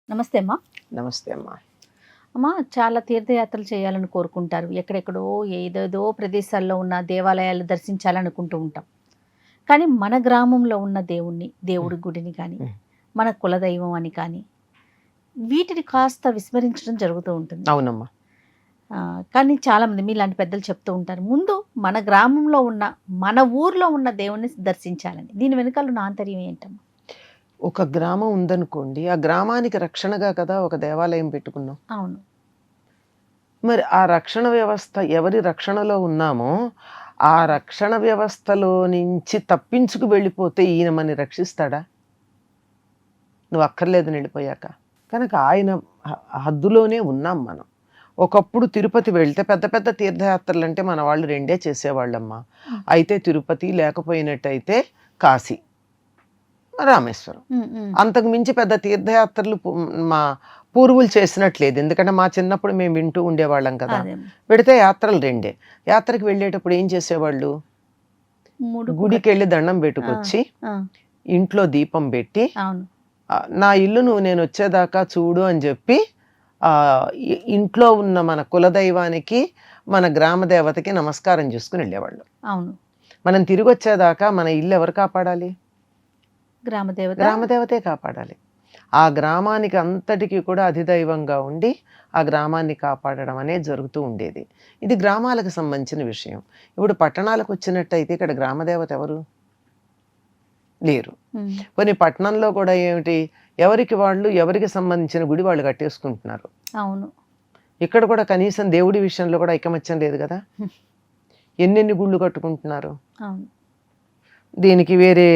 నమస్తే అమ్మా. నమస్తే అమ్మా. అమ్మా, చాలా తీర్థయాత్రలు చేయాలని కోరుకుంటారు. ఎక్కడెక్కడో ఏదేదో ప్రదేశాల్లో ఉన్న దేవాలయాలు దర్శించాలనుకుంటూ ఉంటాం. కానీ మన గ్రామంలో ఉన్న దేవుడి గుడిని కానీ, మన కులదైవం అని కానీ, వీటిని కాస్త విస్మరించడం జరుగుతూ ఉంటుంది. అవునమ్మా. కానీ చాలామంది మీలాంటి పెద్దలు చెప్తూ ఉంటారు, ముందు మన గ్రామంలో ఉన్న, మన ఊర్లో ఉన్న దేవుణ్ణి దర్శించాలని. దీని వెనకాల ఉన్న ఆంతర్యం ఏంటమ్మా? ఒక గ్రామం ఉందనుకోండి, ఆ గ్రామానికి రక్షణగా కదా ఒక దేవాలయం పెట్టుకున్నాం. అవును. మరి ఆ రక్షణ వ్యవస్థ ఎవరి రక్షణలో ఉన్నామో ఆ రక్షణ వ్యవస్థలో నుంచి తప్పించుకు వెళ్ళిపోతే ఈయన మనని రక్షిస్తాడా? నువ్వు అక్కర్లేదని వెళ్ళిపోయాక. కనుక ఆయన హద్దులోనే ఉన్నాం మనం. ఒకప్పుడు తిరుపతి వెళ్తే పెద్ద పెద్ద తీర్థయాత్రలు అంటే మన వాళ్ళు రెండే చేసేవాళ్ళమ్మా. అయితే తిరుపతి, లేకపోయినట్టయితే కాశీ, రామేశ్వరం. అంతకు మించి పెద్ద తీర్థయాత్రలు మా పూర్వులు చేసినట్లేదు. ఎందుకంటే మా చిన్నప్పుడు మేము వింటూ ఉండేవాళ్ళం కదా. పెడితే యాత్రలు రెండే. యాత్రకి వెళ్ళేటప్పుడు ఏం చేసేవాళ్ళు? గుడికి వెళ్ళి దండం పెట్టుకొచ్చి ఇంట్లో దీపం పెట్టి, నా ఇల్లు నువ్వు నేను వచ్చేదాకా చూడు అని చెప్పి ఇంట్లో ఉన్న మన కులదైవానికి, మన గ్రామ దేవతకి నమస్కారం చేసుకుని వెళ్ళేవాళ్ళు. అవును. మనం తిరిగి వచ్చేదాకా మన ఇల్లు ఎవరు కాపాడాలి? గ్రామదేవతే కాపాడాలి. ఆ గ్రామానికి అంతటికి కూడా అధిదైవంగా ఉండి ఆ గ్రామాన్ని కాపాడడం అనేది జరుగుతూ ఉండేది. ఇది గ్రామాలకు సంబంధించిన విషయం. ఇప్పుడు పట్టణాలకు వచ్చినట్టయితే ఇక్కడ గ్రామదేవత ఎవరు లేరు. కొన్ని పట్టణంలో కూడా ఏమిటి, ఎవరికి వాళ్ళు ఎవరికి సంబంధించిన గుడి వాళ్ళు కట్టేసుకుంటున్నారు. అవును. ఇక్కడ కూడా కనీసం దేవుడి విషయంలో కూడా ఐకమత్యం లేదు కదా. ఎన్నెన్ని గుళ్ళు కట్టుకుంటున్నారు. దీనికి వేరే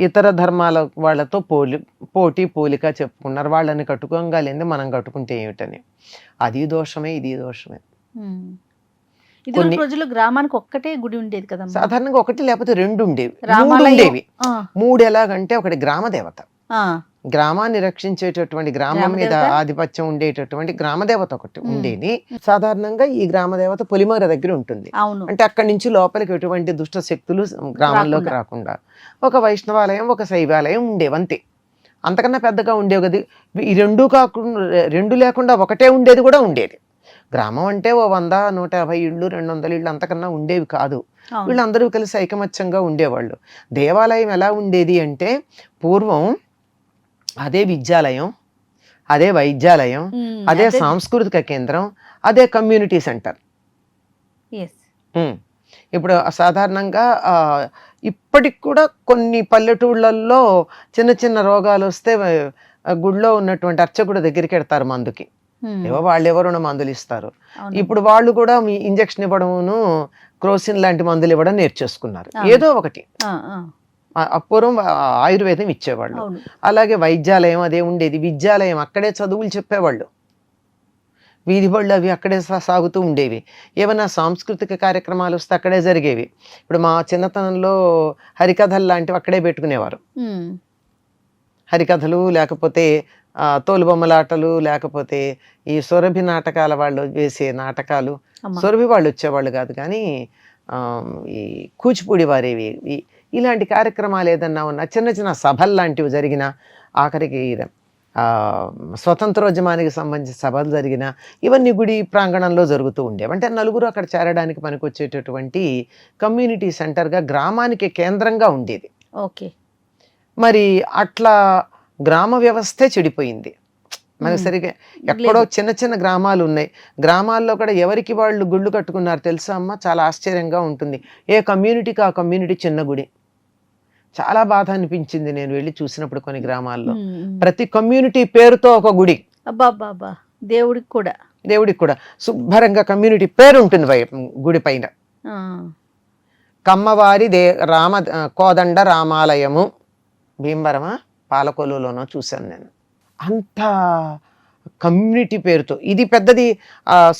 ఇతర ధర్మాల వాళ్ళతో పోలిక చెప్పుకున్నారు. వాళ్ళని కట్టుకోగలింది మనం కట్టుకుంటే ఏమిటని. అది దోషమే, ఇది దోషమే. కొన్ని రోజులు గ్రామానికి ఒక్కటే గుడి ఉండేది కదా. సాధారణంగా ఒకటి లేకపోతే రెండు ఉండేవి. మూడు ఎలాగంటే, ఒకటి గ్రామ దేవత, గ్రామాన్ని రక్షించేటటువంటి, గ్రామం మీద ఆధిపత్యం ఉండేటటువంటి గ్రామదేవత ఒకటి ఉండేది. సాధారణంగా ఈ గ్రామదేవత పొలిమేర దగ్గర ఉంటుంది. అంటే అక్కడి నుంచి లోపలికి ఎటువంటి దుష్ట శక్తులు గ్రామంలోకి రాకుండా. ఒక వైష్ణవాలయం, ఒక శైవాలయం ఉండేవి అంతే. అంతకన్నా పెద్దగా ఉండేవి కదా. ఈ రెండు లేకుండా ఒకటే ఉండేది కూడా ఉండేది. గ్రామం అంటే ఓ 100, 150 ఇళ్ళు, 200 ఇళ్ళు అంతకన్నా ఉండేవి కాదు. వీళ్ళందరూ కలిసి ఐకమత్యంగా ఉండేవాళ్ళు. దేవాలయం ఎలా ఉండేది అంటే, పూర్వం అదే విద్యాలయం, అదే వైద్యాలయం, అదే సాంస్కృతిక కేంద్రం, అదే కమ్యూనిటీ సెంటర్. ఇప్పుడు సాధారణంగా ఇప్పటికి కూడా కొన్ని పల్లెటూళ్ళల్లో చిన్న చిన్న రోగాలు వస్తే గుడిలో ఉన్నటువంటి అర్చకుడు దగ్గరికి వెడతారు మందుకి. ఏవో వాళ్ళు ఎవరైనా మందులు ఇస్తారు. ఇప్పుడు వాళ్ళు కూడా ఇంజక్షన్ ఇవ్వడమును, క్రోసిన్ లాంటి మందులు ఇవ్వడం నేర్చేసుకున్నారు. ఏదో ఒకటి. అపూర్వం ఆయుర్వేదం ఇచ్చేవాళ్ళు. అలాగే వైద్యాలయం అదే ఉండేది. విద్యాలయం అక్కడే చదువులు చెప్పేవాళ్ళు. వీధి బళ్ళు అవి అక్కడే సాగుతూ ఉండేవి. ఏమైనా సాంస్కృతిక కార్యక్రమాలు వస్తే అక్కడే జరిగేవి. ఇప్పుడు మా చిన్నతనంలో హరికథలు లాంటివి అక్కడే పెట్టుకునేవారు. హరికథలు, లేకపోతే తోలుబొమ్మలాటలు, లేకపోతే ఈ సొరభి నాటకాల వాళ్ళు వేసే నాటకాలు. సొరభి వాళ్ళు వచ్చేవాళ్ళు కాదు, కానీ ఈ కూచిపూడి వారేవి, ఇలాంటి కార్యక్రమాలు ఏదన్నా ఉన్నా, చిన్న చిన్న సభలు లాంటివి జరిగిన, ఆఖరికి స్వతంత్రోద్యమానికి సంబంధించిన సభలు జరిగిన, ఇవన్నీ గుడి ప్రాంగణంలో జరుగుతూ ఉండేవి. అంటే నలుగురు అక్కడ చేరడానికి పనికొచ్చేటటువంటి కమ్యూనిటీ సెంటర్గా, గ్రామానికి కేంద్రంగా ఉండేది. ఓకే. మరి అట్లా గ్రామ వ్యవస్థే చెడిపోయింది మనకు. సరిగా ఎక్కడో చిన్న చిన్న గ్రామాలు ఉన్నాయి. గ్రామాల్లో కూడా ఎవరికి వాళ్ళు గుళ్ళు కట్టుకున్నారు తెలుసా అమ్మ? చాలా ఆశ్చర్యంగా ఉంటుంది. ఏ కమ్యూనిటీకి ఆ కమ్యూనిటీ చిన్న గుడి. చాలా బాధ అనిపించింది నేను వెళ్ళి చూసినప్పుడు కొన్ని గ్రామాల్లో. ప్రతి కమ్యూనిటీ పేరుతో ఒక గుడి. దేవుడికి కూడా శుభ్రంగా కమ్యూనిటీ పేరు ఉంటుంది గుడి పైన. కమ్మవారి కోదండ రామాలయము, భీమవరమా పాలకొల్లులోనో చూశాను నేను. అంత కమ్యూనిటీ పేరుతో. ఇది పెద్దది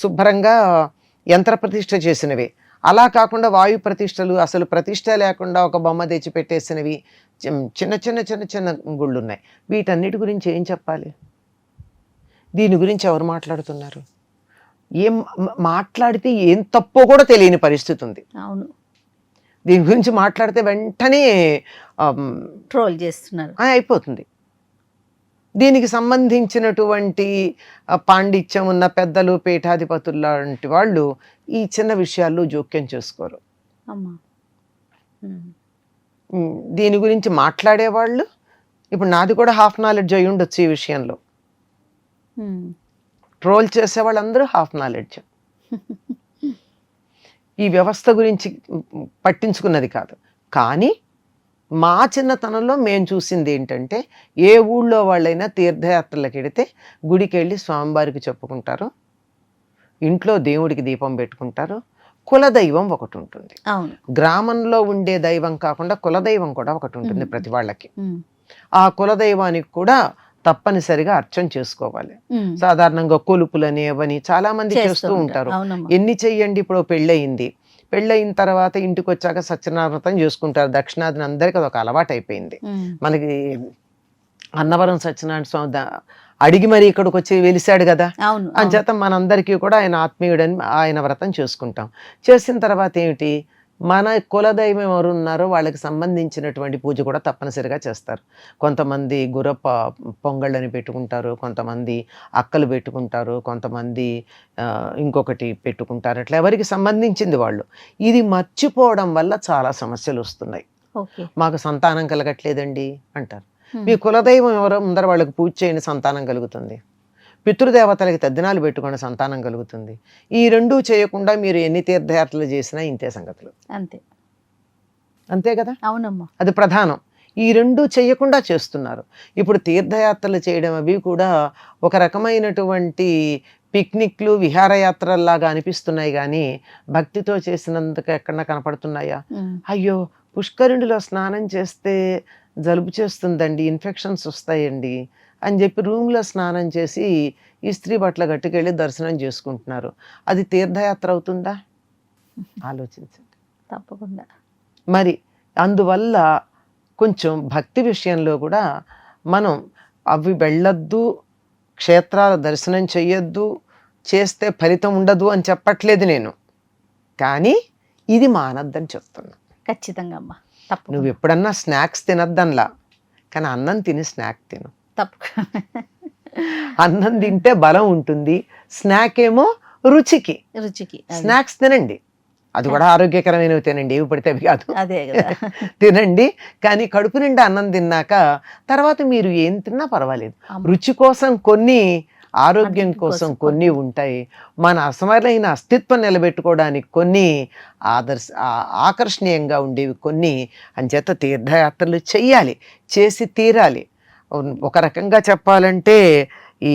శుభ్రంగా యంత్ర ప్రతిష్ఠ చేసినవి. అలా కాకుండా వాయు ప్రతిష్టలు, అసలు ప్రతిష్ట లేకుండా ఒక బొమ్మ తెచ్చి పెట్టేసినవి చిన్న చిన్న చిన్న చిన్న గుళ్ళు ఉన్నాయి. వీటన్నిటి గురించి ఏం చెప్పాలి? దీని గురించి ఎవరు మాట్లాడుతున్నారు? ఏం మాట్లాడితే ఏం తప్పో కూడా తెలియని పరిస్థితి ఉంది. అవును. దీని గురించి మాట్లాడితే వెంటనే ట్రోల్ చేస్తున్నారు, అయిపోతుంది. దీనికి సంబంధించినటువంటి పాండిత్యం ఉన్న పెద్దలు, పీఠాధిపతులు లాంటి వాళ్ళు ఈ చిన్న విషయాల్లో జోక్యం చేసుకోరు. అమ్మా. దీని గురించి మాట్లాడేవాళ్ళు, ఇప్పుడు నాది కూడా హాఫ్ నాలెడ్జ్ అయి ఉండొచ్చు ఈ విషయంలో, ట్రోల్ చేసే వాళ్ళందరూ హాఫ్ నాలెడ్జ్. ఈ వ్యవస్థ గురించి పట్టించుకున్నది కాదు. కానీ మా చిన్నతనంలో మేము చూసింది ఏంటంటే, ఏ ఊళ్ళో వాళ్ళైనా తీర్థయాత్రలకు వెడితే గుడికి వెళ్ళి స్వామివారికి చెప్పుకుంటారు, ఇంట్లో దేవుడికి దీపం పెట్టుకుంటారు, కులదైవం ఒకటి ఉంటుంది. గ్రామంలో ఉండే దైవం కాకుండా కులదైవం కూడా ఒకటి ఉంటుంది ప్రతి వాళ్ళకి. ఆ కులదైవానికి కూడా తప్పనిసరిగా అర్చన చేసుకోవాలి. సాధారణంగా కొలుపులని అవని చాలా మంది చేస్తూ ఉంటారు. ఎన్ని చెయ్యండి, ఇప్పుడు పెళ్ళయింది, పెళ్ళయిన తర్వాత ఇంటికి వచ్చాక సత్యనారాయణ వ్రతం చేసుకుంటారు. దక్షిణాదిని అందరికీ అదొక అలవాటు అయిపోయింది. మనకి అన్నవరం సత్యనారాయణ స్వామి అడిగి మరి ఇక్కడికి వచ్చి వెలిసాడు కదా, అంచేత మనందరికీ కూడా ఆయన ఆత్మీయుడని ఆయన వ్రతం చేసుకుంటాం. చేసిన తర్వాత ఏమిటి, మన కులదైవం ఎవరు ఉన్నారో వాళ్ళకి సంబంధించినటువంటి పూజ కూడా తప్పనిసరిగా చేస్తారు. కొంతమంది గుర్రప్ప పొంగళ్ళని పెట్టుకుంటారు, కొంతమంది అక్కలు పెట్టుకుంటారు, కొంతమంది ఇంకొకటి పెట్టుకుంటారు. అట్లా ఎవరికి సంబంధించింది వాళ్ళు. ఇది మర్చిపోవడం వల్ల చాలా సమస్యలు వస్తున్నాయి. మాకు సంతానం కలగట్లేదండి అంటారు. మీ కులదైవం ఎవరో ముందర వాళ్ళకి పూజ చేయండి, సంతానం కలుగుతుంది. పితృదేవతలకి తద్దినాలు పెట్టుకుని సంతానం కలుగుతుంది. ఈ రెండూ చేయకుండా మీరు ఎన్ని తీర్థయాత్రలు చేసినా ఇంతే సంగతులు. అంతే కదా. అవునమ్మా, అది ప్రధానం. ఈ రెండూ చేయకుండా చేస్తున్నారు. ఇప్పుడు తీర్థయాత్రలు చేయడం అవి కూడా ఒక రకమైనటువంటి పిక్నిక్లు, విహారయాత్రల్లాగా అనిపిస్తున్నాయి కానీ భక్తితో చేసినందుకు ఎక్కడన్నా కనపడుతున్నాయా? అయ్యో, పుష్కరిణిలో స్నానం చేస్తే జలుబు చేస్తుందండి, ఇన్ఫెక్షన్స్ వస్తాయండి అని చెప్పి రూమ్లో స్నానం చేసి ఇస్త్రీ బట్టలు గట్టుకెళ్ళి దర్శనం చేసుకుంటున్నారు. అది తీర్థయాత్ర అవుతుందా? ఆలోచించండి. తప్పకుండా. మరి అందువల్ల కొంచెం భక్తి విషయంలో కూడా మనం అవి వెళ్ళొద్దు, క్షేత్రాల దర్శనం చెయ్యొద్దు, చేస్తే ఫలితం ఉండదు అని చెప్పట్లేదు నేను, కానీ ఇది మానద్దని చెప్తున్నా. ఖచ్చితంగా అమ్మా. నువ్వు ఎప్పుడన్నా స్నాక్స్ తినద్దనలా, కానీ అన్నం తిని స్నాక్ తిను. అన్నం తింటే బలం ఉంటుంది, స్నాక్ ఏమో రుచికి. స్నాక్స్ తినండి, అది కూడా ఆరోగ్యకరమైనవి తినండి, ఏవి పడితే అవి కాదు, తినండి. కానీ కడుపు నిండా అన్నం తిన్నాక తర్వాత మీరు ఏం తిన్నా పర్వాలేదు. రుచి కోసం కొన్ని, ఆరోగ్యం కోసం కొన్ని ఉంటాయి. మన అసమైన అస్తిత్వం నిలబెట్టుకోవడానికి కొన్ని, ఆకర్షణీయంగా ఉండేవి కొన్ని. అంచేత తీర్థయాత్రలు చెయ్యాలి, చేసి తీరాలి. ఒక రకంగా చెప్పాలంటే ఈ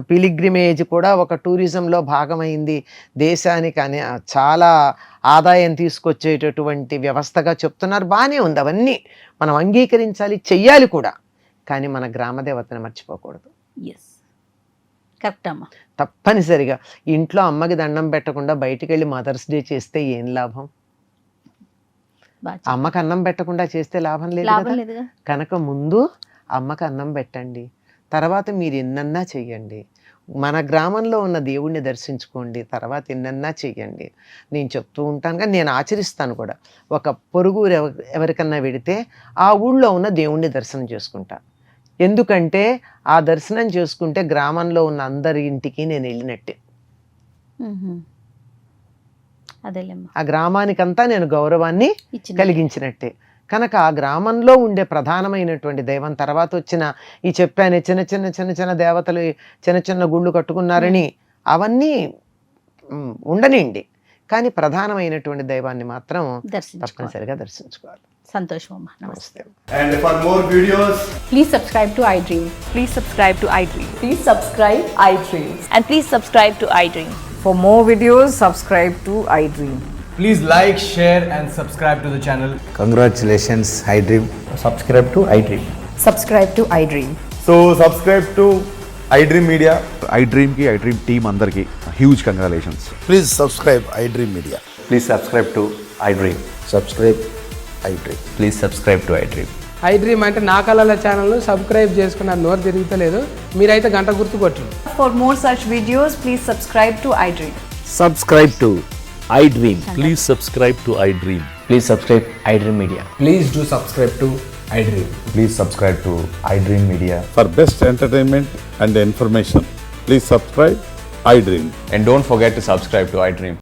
పిలిగ్రిమేజ్ కూడా ఒక టూరిజంలో భాగమైంది. దేశానికి చాలా ఆదాయం తీసుకొచ్చేటటువంటి వ్యవస్థగా చెప్తున్నారు. బాగానే ఉంది, అవన్నీ మనం అంగీకరించాలి, చెయ్యాలి కూడా. కానీ మన గ్రామదేవతను మర్చిపోకూడదు. కరెక్ట్ అమ్మా. తప్పనిసరిగా ఇంట్లో అమ్మకి దండం పెట్టకుండా బయటికి వెళ్ళి మదర్స్ డే చేస్తే ఏం లాభం? అమ్మకి అన్నం పెట్టకుండా చేస్తే లాభం లేదు కదా. కనుక ముందు అమ్మకి అన్నం పెట్టండి, తర్వాత మీరు ఎన్నన్నా చెయ్యండి. మన గ్రామంలో ఉన్న దేవుణ్ణి దర్శించుకోండి, తర్వాత ఎన్నన్నా చెయ్యండి. నేను చెప్తూ ఉంటాను కానీ నేను ఆచరిస్తాను కూడా. ఒక పొరుగురు ఎవరికన్నా వెడితే ఆ ఊళ్ళో ఉన్న దేవుణ్ణి దర్శనం చేసుకుంటా. ఎందుకంటే ఆ దర్శనం చేసుకుంటే గ్రామంలో ఉన్న అందరి ఇంటికి నేను వెళ్ళినట్టే. ఆ గ్రామానికంతా నేను గౌరవాన్ని కలిగించినట్టే. కనుక ఆ గ్రామంలో ఉండే ప్రధానమైనటువంటి దైవం, తర్వాత వచ్చిన ఈ చెప్పానే చిన్న చిన్న చిన్న చిన్న దేవతలు చిన్న చిన్న గుళ్ళు కట్టుకున్నారని అవన్నీ ఉండనండి, కానీ ప్రధానమైనటువంటి దైవాన్ని మాత్రం తప్పనిసరిగా దర్శించుకోవాలి. సంతోషం అమ్మా. నమస్తే. And for more videos, please subscribe to iDream. Please subscribe to iDream. Please subscribe iDream. And please subscribe to iDream. For more videos, subscribe to iDream. please like, share and subscribe to the channel. Congratulations, iDream. Subscribe to iDream. Subscribe to iDream. So subscribe to iDream Media. iDream ki iDream team andarki huge congratulations. Please subscribe iDream Media. Please subscribe to iDream. Subscribe iDream. Please subscribe to iDream. iDream అంటే నా కళల ఛానల్ను subscribe చేసుకున్న నోరు తిరుగుతలేదు, మీరైతే గంట గుర్తు కొట్టండి. For more such videos, please subscribe to iDream. Subscribe to iDream. Please subscribe to iDream. Please subscribe iDream Media. Please do subscribe to iDream. Please subscribe to iDream Media. For best entertainment and information, please subscribe iDream. And don't forget to subscribe to iDream.